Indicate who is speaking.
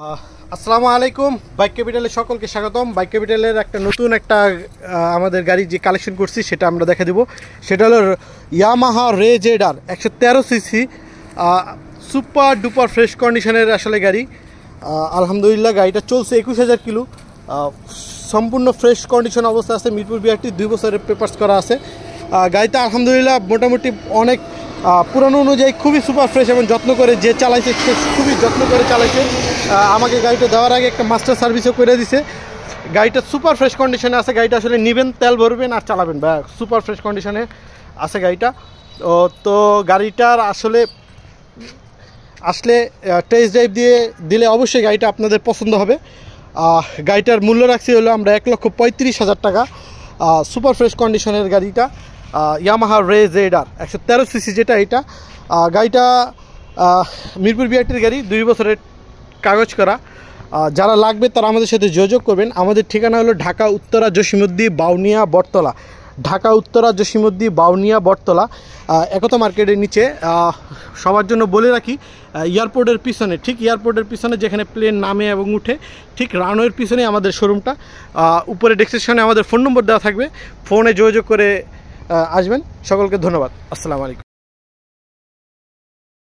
Speaker 1: আসসালামু আলাইকুম। বাইক ক্যাপিটালের সকলকে স্বাগতম। বাইক ক্যাপিটালের নতুন আমাদের গাড়ি যে কালেকশন করছি সেটা আমরা দেখা দেব। সেটা হলো Yamaha Ray ZR 113 CC super duper fresh কন্ডিশনের আসলে গাড়ি। আলহামদুলিল্লাহ গাড়িটা চলছে 21,000 কিলো, সম্পূর্ণ ফ্রেশ কন্ডিশন অবস্থা আছে। মিরপুর বিআরটি 2 বছরের পেপারস করা আছে। গাড়িটা আলহামদুলিল্লাহ মোটামুটি অনেক পুরানো অনুযায়ী খুবই সুপার ফ্রেশ এবং যত্ন করে যে চালাইছে সে খুবই যত্ন করে চালাইছে। আমাকে গাড়িটা দেওয়ার আগে একটা মাস্টার সার্ভিসও করে দিছে। গাড়িটা সুপার ফ্রেশ কন্ডিশনে আছে। গাড়িটা আসলে নেবেন, তেল ভরবেন আর চালাবেন, বা সুপার ফ্রেশ কন্ডিশনে আছে গাড়িটা। তো গাড়িটার আসলে টেস্ট ড্রাইভ দিলে অবশ্যই গাড়িটা আপনাদের পছন্দ হবে। গাড়িটার মূল্য রাখছি হলো আমরা 1,35,000 টাকা। সুপার ফ্রেশ কন্ডিশনের গাড়িটা ইয়ামাহা রে জেড-আর 113 সিসি যেটা, এটা গাড়িটা মিরপুর বিআরটির গাড়ি, 2 বছরের কাগজ করা। যারা লাগবে তারা আমাদের সাথে যোগাযোগ করবেন। আমাদের ঠিকানা হলো ঢাকা উত্তরা জসিমউদ্দি বাউনিয়া বটতলা, ঢাকা উত্তরা জসিমউদ্দি বাউনিয়া বটতলা, একতা মার্কেটের নিচে। সবার জন্য বলে রাখি, এয়ারপোর্টের পিছনে, ঠিক এয়ারপোর্টের পিছনে যেখানে প্লেন নামে এবং উঠে, ঠিক রানওয়ের পিছনে আমাদের শোরুমটা। উপরে ডেসক্রিপশনে আমাদের ফোন নম্বর দেওয়া থাকবে, ফোনে যোগাযোগ করে আসবেন। সকলকে ধন্যবাদ। আসসালামু আলাইকুম।